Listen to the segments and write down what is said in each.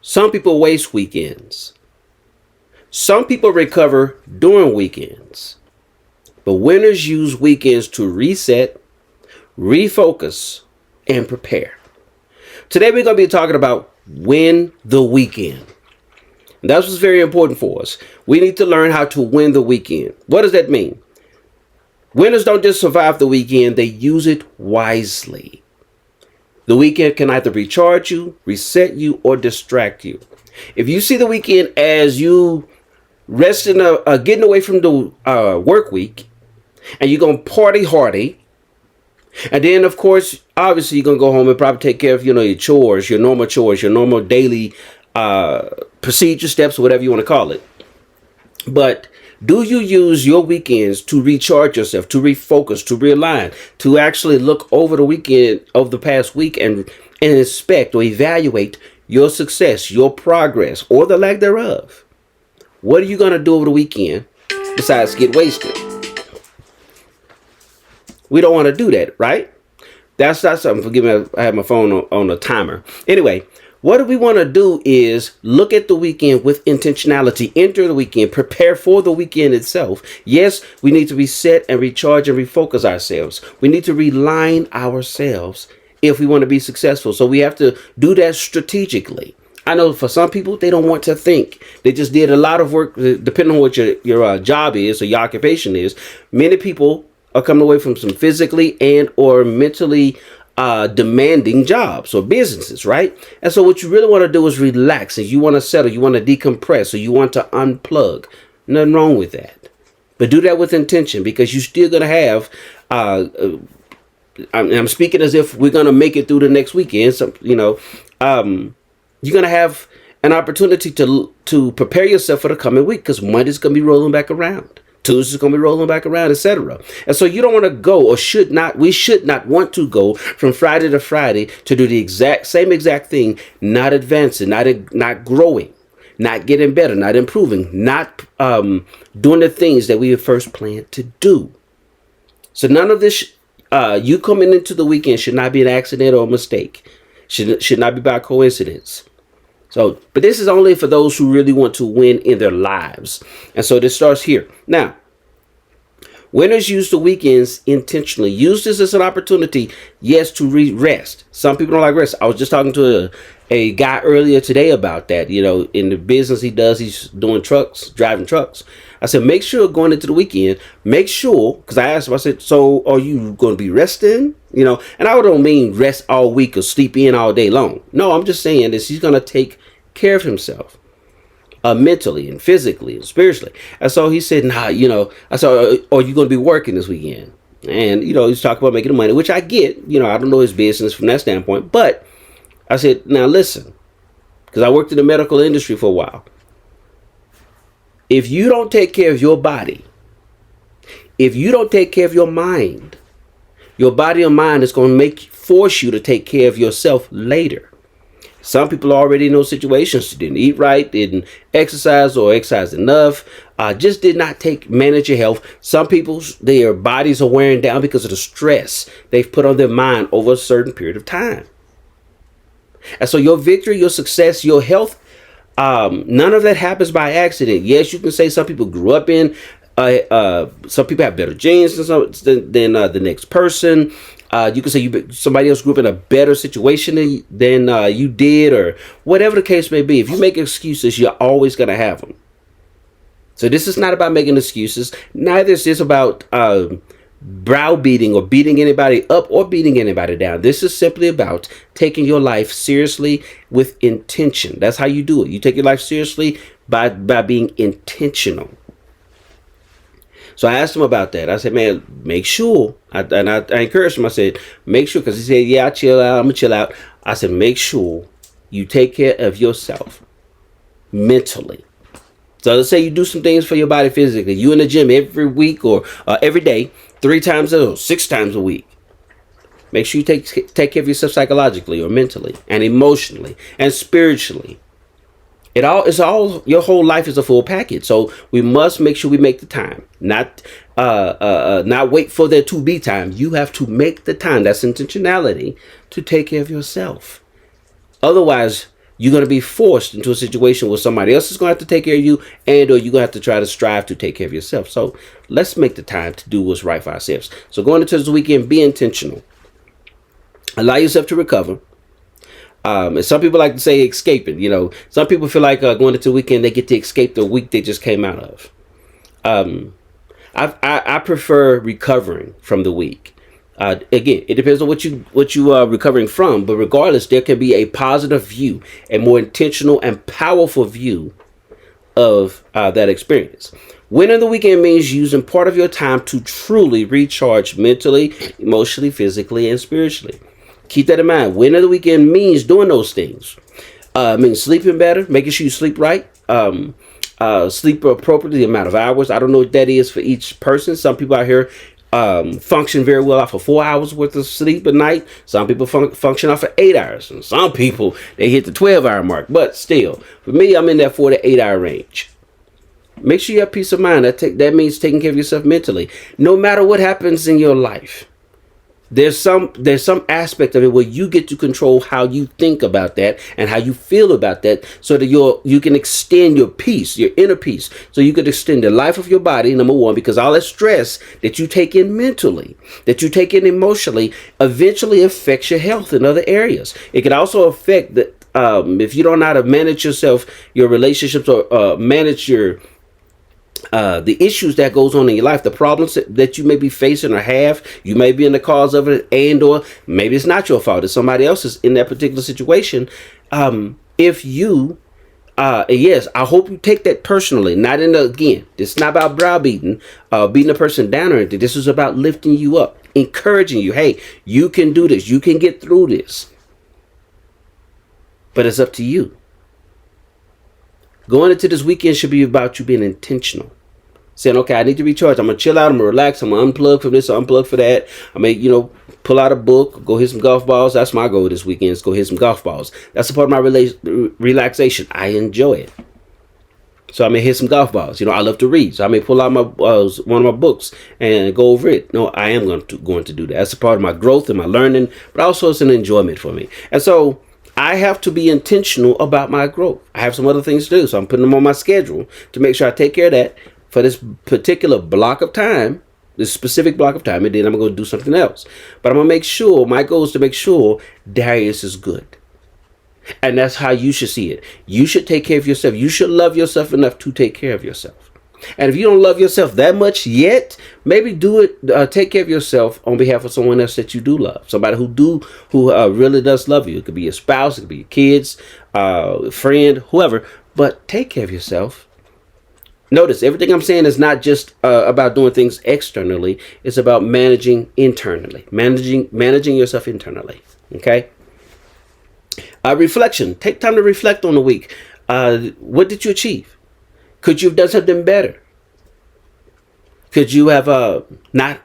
Some people waste weekends. Some people recover during weekends. But winners use weekends to reset, refocus, and prepare. Today we're going to be talking about win the weekend. And that's what's very important for us. We need to learn how to win the weekend. What does that mean? Winners don't just survive the weekend, they use it wisely. The weekend can either recharge you, reset you, or distract you. If you see the weekend as you resting, getting away from the work week, and you're going to party hardy, and then, of course, obviously, you're going to go home and probably take care of, your chores, your normal daily procedure steps, or whatever you want to call it. But do you use your weekends to recharge yourself, to refocus, to realign, to actually look over the weekend of the past week and inspect or evaluate your success, your progress, or the lack thereof? What are you going to do over the weekend besides get wasted? We don't want to do that, right? That's not something. Forgive me, I have my phone on a timer. Anyway, what we want to do is look at the weekend with intentionality. Enter the weekend. Prepare for the weekend itself. Yes, we need to reset and recharge and refocus ourselves. We need to realign ourselves if we want to be successful. So we have to do that strategically. I know for some people, they don't want to think. They just did a lot of work, depending on what your job is or your occupation is. Many people are coming away from some physically and or mentally demanding jobs or businesses, right? And so what you really want to do is relax, and you want to settle, you want to decompress, or you want to unplug. Nothing wrong with that. But do that with intention, because you're still going to have, I'm speaking as if we're going to make it through the next weekend. So, you're going to have an opportunity to prepare yourself for the coming week, because Monday's going to be rolling back around. Tuesday's going to be rolling back around, etc. And so you don't want to go, or we should not want to go from Friday to Friday to do the same exact thing, not advancing, not growing, not getting better, not improving, not doing the things that we had first planned to do. So none of this, you coming into the weekend should not be an accident or a mistake. Should not be by coincidence. So, but this is only for those who really want to win in their lives. And so this starts here. Now, winners use the weekends intentionally. Use this as an opportunity, yes, to rest. Some people don't like rest. I was just talking to a guy earlier today about that. In the business he does, he's doing driving trucks. I said, make sure going into the weekend, make sure, because I asked him, I said, so are you going to be resting? And I don't mean rest all week or sleep in all day long. No, I'm just saying this. He's going to take care of himself mentally and physically and spiritually. And so he said, nah, I said, are you going to be working this weekend? And, he's talking about making the money, which I get. I don't know his business from that standpoint. But I said, now listen, because I worked in the medical industry for a while. If you don't take care of your body, if you don't take care of your mind, your body or mind is going to force you to take care of yourself later. Some people already know situations, didn't eat right, didn't exercise or exercise enough, just did not manage your health. Some people, their bodies are wearing down because of the stress they've put on their mind over a certain period of time. And so your victory, your success, your health, none of that happens by accident. Yes, you can say some people grew up in, some people have better genes than the next person. You can say somebody else grew up in a better situation than you did, or whatever the case may be. If you make excuses, you're always going to have them. So this is not about making excuses. Neither is this about browbeating or beating anybody up or beating anybody down. This is simply about taking your life seriously with intention. That's how you do it. You take your life seriously by being intentional. So I asked him about that. I said, man, make sure. I encouraged him. I said, make sure, because he said, yeah, I'm going to chill out. I said, make sure you take care of yourself mentally. So let's say you do some things for your body physically. You in the gym every week or every day, 3 times or 6 times a week. Make sure you take care of yourself psychologically or mentally and emotionally and spiritually. It's all your whole life is a full package. So we must make sure we make the time, not wait for there to be time. You have to make the time. That's intentionality to take care of yourself. Otherwise, you're going to be forced into a situation where somebody else is going to have to take care of you, and or you're going to have to try to strive to take care of yourself. So let's make the time to do what's right for ourselves. So going into this weekend, be intentional. Allow yourself to recover. And some people like to say escaping. You know, some people feel like going into the weekend, they get to escape the week they just came out of. I prefer recovering from the week. Again, it depends on what you are recovering from, but regardless, there can be a positive view, a more intentional and powerful view of that experience. Winning the weekend means using part of your time to truly recharge mentally, emotionally, physically, and spiritually. Keep that in mind. Winning the weekend means doing those things. Means sleeping better, making sure you sleep right. Sleep appropriately, the amount of hours. I don't know what that is for each person. Some people out here function very well off of 4 hours worth of sleep a night. Some people function off of 8 hours. And some people, they hit the 12-hour mark. But still, for me, I'm in that 4 to 8 hour range. Make sure you have peace of mind. That means taking care of yourself mentally. No matter what happens in your life, there's some aspect of it where you get to control how you think about that and how you feel about that, so that you can extend your peace, your inner peace. So you could extend the life of your body, number one, because all that stress that you take in mentally, that you take in emotionally, eventually affects your health in other areas. It can also affect if you don't know how to manage yourself, your relationships, or manage your the issues that goes on in your life, the problems that you may be facing or have. You may be in the cause of it, and or maybe it's not your fault, it's somebody else's in that particular situation. If you yes, I hope you take that personally. Not again, it's not about browbeating, beating a person down or anything. This is about lifting you up, encouraging you. Hey, you can do this, you can get through this. But it's up to you. Going into this weekend should be about you being intentional. Saying, okay, I need to recharge. I'm going to chill out. I'm going to relax. I'm going to unplug from this, unplug for that. I may, pull out a book, go hit some golf balls. That's my goal this weekend, is go hit some golf balls. That's a part of my relaxation. I enjoy it. So I may hit some golf balls. I love to read. So I may pull out one of my books and go over it. No, I am going to do that. That's a part of my growth and my learning, but also it's an enjoyment for me. And so I have to be intentional about my growth. I have some other things to do, so I'm putting them on my schedule to make sure I take care of that for this particular block of time, this specific block of time, and then I'm going to do something else. But I'm going to make sure, my goal is to make sure Darius is good. And that's how you should see it. You should take care of yourself. You should love yourself enough to take care of yourself. And if you don't love yourself that much yet, maybe do it. Take care of yourself on behalf of someone else that you do love. Somebody who really does love you. It could be your spouse, it could be your kids, friend, whoever. But take care of yourself. Notice, everything I'm saying is not just about doing things externally. It's about managing internally, managing yourself internally. Okay. Reflection. Take time to reflect on the week. What did you achieve? Could you have done something better? Could you have not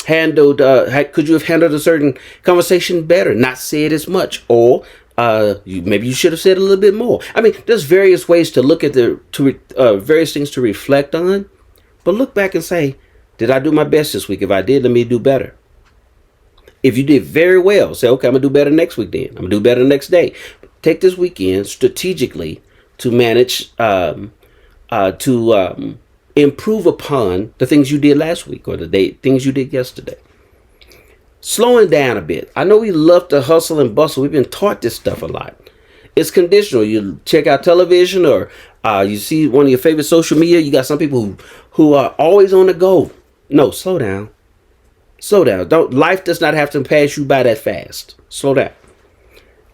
handled? Could you have handled a certain conversation better? Not said as much, or maybe you should have said a little bit more. I mean, there's various ways to look at various things to reflect on, but look back and say, did I do my best this week? If I did, let me do better. If you did very well, say, okay, I'm gonna do better next week. Then I'm gonna do better the next day. Take this weekend strategically to manage, to improve upon the things you did last week or things you did yesterday. Slowing down a bit. I know we love to hustle and bustle. We've been taught this stuff a lot. It's conditional. You check out television, or you see one of your favorite social media. You got some people who are always on the go. No, slow down. Slow down. Life does not have to pass you by that fast. Slow down.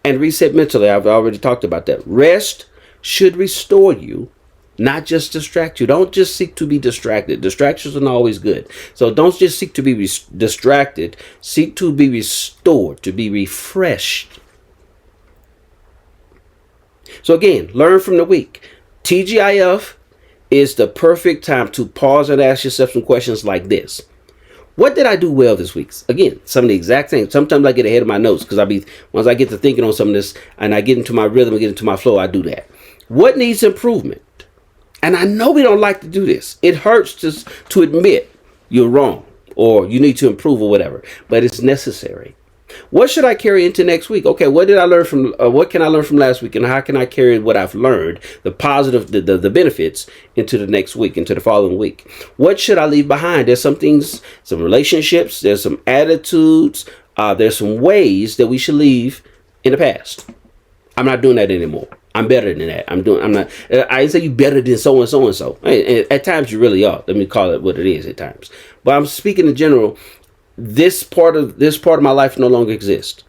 And reset mentally. I've already talked about that. Rest should restore you, not just distract you. Don't just seek to be distracted. Distractions are not always good. So don't just seek to be distracted. Seek to be restored, to be refreshed. So again, learn from the week. TGIF is the perfect time to pause and ask yourself some questions like this. What did I do well this week? Again, some of the exact things. Sometimes I get ahead of my notes because once I get to thinking on some of this and I get into my rhythm and get into my flow, I do that. What needs improvement? And I know we don't like to do this. It hurts to admit you're wrong or you need to improve or whatever, but it's necessary. What should I carry into next week? Okay, what did I learn from? What can I learn from last week, and how can I carry what I've learned, the positive, the benefits, into the next week, into the following week? What should I leave behind? There's some things, some relationships, there's some attitudes, there's some ways that we should leave in the past. I'm not doing that anymore. I'm better than that. I'm not. I say you better than so and so and so. At times you really are. Let me call it what it is. At times, but I'm speaking in general. This part of my life no longer exists.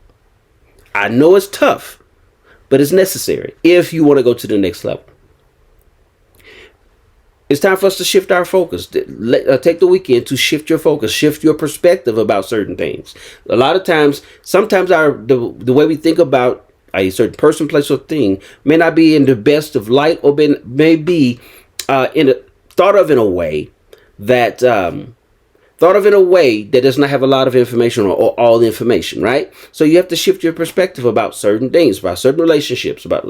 I know it's tough, but it's necessary if you want to go to the next level. It's time for us to shift our focus. Take the weekend to shift your focus, shift your perspective about certain things. A lot of times, sometimes the way we think about a certain person, place, or thing may not be in the best of light, or may be thought of in a way that does not have a lot of information or all the information, right? So you have to shift your perspective about certain things, about certain relationships, about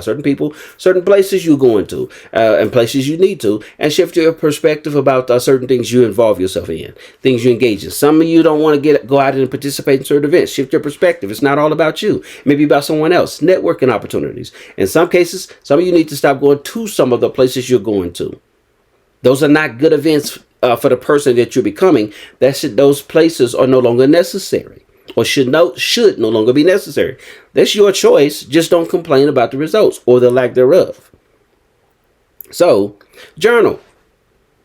certain people, certain places you're going to, and places you need to, and shift your perspective about certain things you involve yourself in, things you engage in. Some of you don't want to go out and participate in certain events. Shift your perspective. It's not all about you. Maybe about someone else. Networking opportunities. In some cases, some of you need to stop going to some of the places you're going to. Those are not good events for the person that you're becoming. Those places are no longer necessary, or should no longer be necessary. That's your choice. Just don't complain about the results or the lack thereof. So, journal.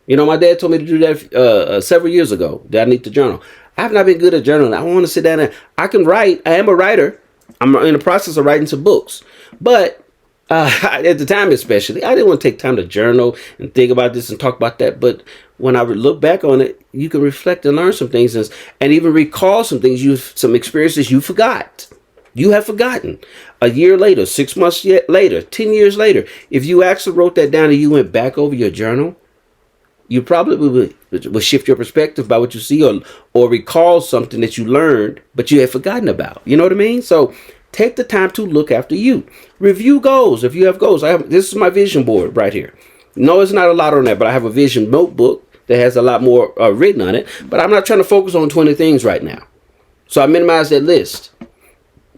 My dad told me to do that several years ago, that I need to journal. I have not been good at journaling. I want to sit down and I can write. I am a writer. I'm in the process of writing some books, but at the time especially, I didn't want to take time to journal and think about this and talk about that. But when I look back on it, you can reflect and learn some things, and even recall some things, some experiences you forgot. You have forgotten. A year later, 6 months later, 10 years later, if you actually wrote that down and you went back over your journal, you probably will shift your perspective about what you see, or recall something that you learned but you had forgotten about. You know what I mean? So take the time to look after you. Review goals. If you have goals, this is my vision board right here. No, it's not a lot on that, but I have a vision notebook that has a lot more written on it. But I'm not trying to focus on 20 things right now. So I minimize that list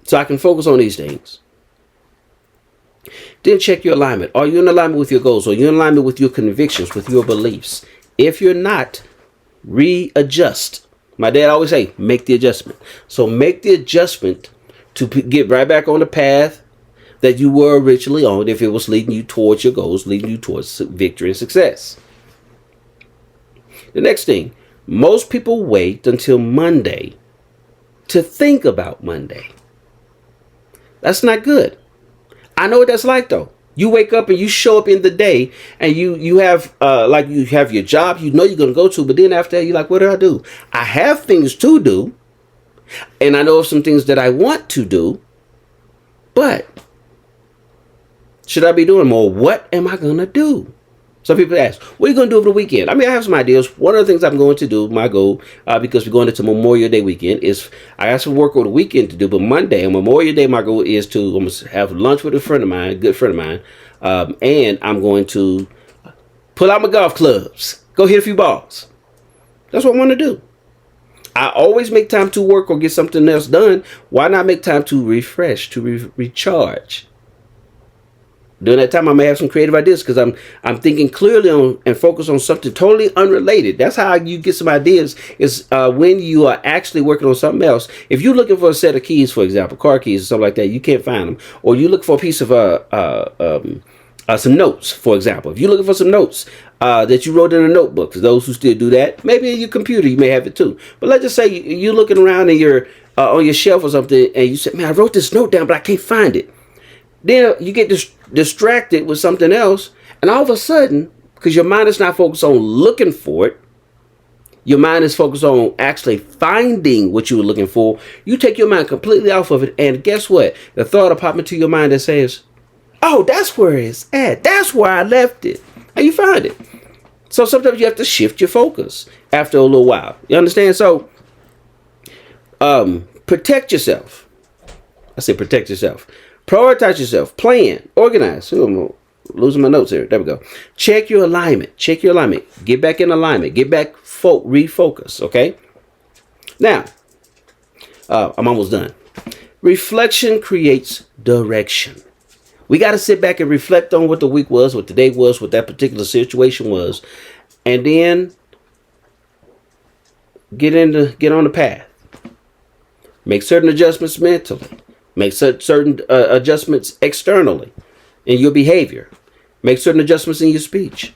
so I can focus on these things. Then check your alignment. Are you in alignment with your goals? Are you in alignment with your convictions, with your beliefs? If you're not, readjust. My dad always say, make the adjustment. So make the adjustment to get right back on the path that you were originally on, if it was leading you towards your goals, leading you towards victory and success. The next thing, most people wait until Monday to think about Monday. That's not good. I know what that's like though. You wake up and you show up in the day, and you have your job you're going to go to, but then after that you're like, what do I do? I have things to do, and I know of some things that I want to do, but should I be doing more? What am I going to do? Some people ask, what are you going to do over the weekend? I have some ideas. One of the things I'm going to do, my goal, because we're going into Memorial Day weekend, is I got some work over the weekend to do, but Monday on Memorial Day, my goal is to almost have lunch with a friend of mine, a good friend of mine, and I'm going to pull out my golf clubs, go hit a few balls. That's what I want to do. I always make time to work or get something else done. Why not make time to refresh, to recharge? During that time, I may have some creative ideas because I'm thinking clearly on and focus on something totally unrelated. That's how you get some ideas, is when you are actually working on something else. If you're looking for a set of keys, for example, car keys or something like that, you can't find them. Or you look for a piece of some notes, for example. If you're looking for some notes that you wrote in a notebook, for those who still do that, maybe in your computer you may have it too. But let's just say you're looking around in your on your shelf or something, and you say, man, I wrote this note down, but I can't find it. Then you get distracted with something else, and all of a sudden, because your mind is not focused on looking for it, your mind is focused on actually finding what you were looking for. You take your mind completely off of it, and guess what? The thought will pop into your mind that says, oh, that's where it's at. That's where I left it. And you find it. So sometimes you have to shift your focus after a little while. You understand? So protect yourself. I say protect yourself. Prioritize yourself. Plan. Organize. Ooh, I'm losing my notes here. There we go. Check your alignment. Check your alignment. Get back in alignment. Get back. Refocus. Okay. Now, I'm almost done. Reflection creates direction. We got to sit back and reflect on what the week was, what the day was, what that particular situation was, and then get on the path. Make certain adjustments mentally. Make certain adjustments externally in your behavior. Make certain adjustments in your speech.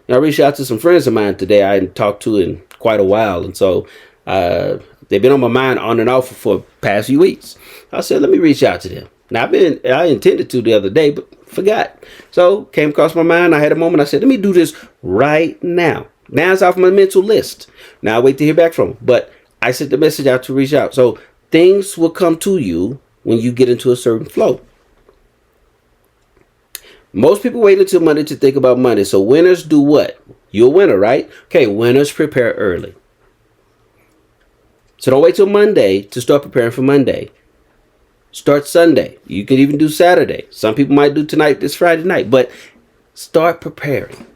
Now, I reached out to some friends of mine today I hadn't talked to in quite a while, and so they've been on my mind on and off for the past few weeks. I said, let me reach out to them. Now, I intended to the other day, but forgot. So, came across my mind. I had a moment. I said, let me do this right now. Now it's off my mental list. Now I wait to hear back from them. But I sent the message out to reach out. So, things will come to you when you get into a certain flow. Most people wait until Monday to think about Monday. So winners do what? You're a winner, right? Okay, winners prepare early. So don't wait till Monday to start preparing for Monday. Start Sunday. You can even do Saturday. Some people might do tonight, this Friday night. But start preparing.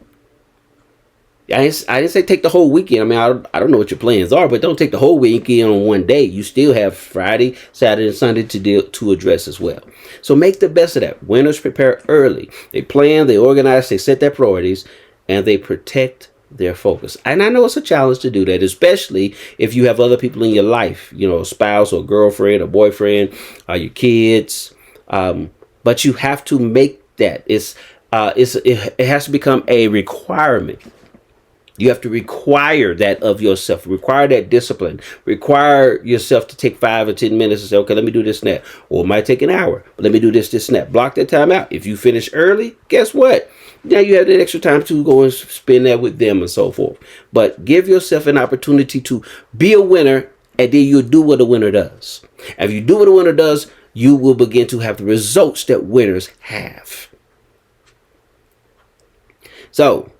I didn't say take the whole weekend. I mean, I don't know what your plans are, but don't take the whole weekend on one day. You still have Friday, Saturday, and Sunday to address as well. So make the best of that. Winners prepare early. They plan, they organize, they set their priorities, and they protect their focus. And I know it's a challenge to do that, especially if you have other people in your life, you know, a spouse or a girlfriend or boyfriend, or your kids. But you have to make that. It has to become a requirement. You have to require that of yourself. Require that discipline. Require yourself to take 5 or 10 minutes and say, okay, let me do this and that. Or it might take an hour, but let me do this and that. Block that time out. If you finish early, guess what? Now you have that extra time to go and spend that with them and so forth. But give yourself an opportunity to be a winner, and then you'll do what a winner does. And if you do what a winner does, you will begin to have the results that winners have. So,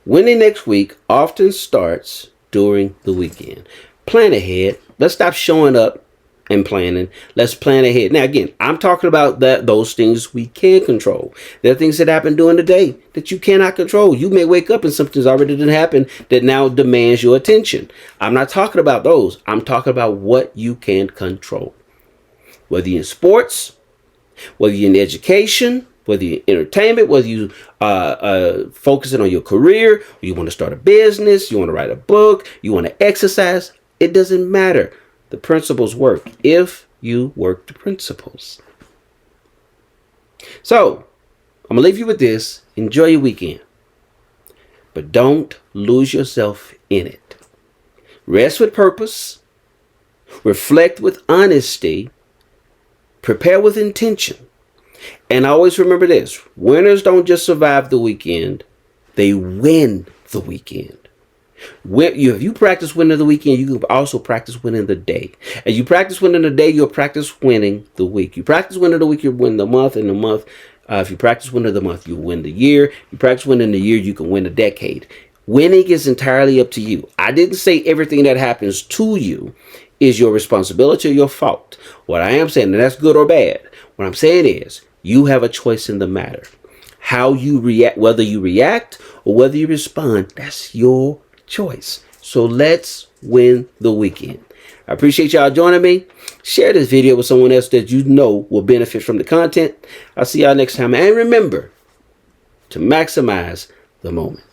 winning next week often starts during the weekend. Plan ahead. Let's stop showing up and planning. Let's plan ahead. Now, again, I'm talking about those things we can control. There are things that happen during the day that you cannot control. You may wake up and something's already didn't happen that now demands your attention. I'm not talking about those. I'm talking about what you can control. Whether you're in sports, whether you're in education, whether you're in entertainment, whether you focusing on your career, or you want to start a business, you want to write a book, you want to exercise, it doesn't matter. The principles work if you work the principles. So, I'm going to leave you with this. Enjoy your weekend. But don't lose yourself in it. Rest with purpose. Reflect with honesty. Prepare with intention. And always remember this. Winners don't just survive the weekend. They win the weekend. If you practice winning the weekend, you can also practice winning the day. As you practice winning the day, you'll practice winning the week. You practice winning the week, you'll win the month. And the month, if you practice winning the month, you'll win the year. You practice winning the year, you can win a decade. Winning is entirely up to you. I didn't say everything that happens to you is your responsibility or your fault. What I am saying, and that's good or bad, what I'm saying is you have a choice in the matter. How you react, whether you react or whether you respond, that's your choice. So let's win the weekend. I appreciate y'all joining me. Share this video with someone else that you know will benefit from the content. I'll see y'all next time. And remember to maximize the moment.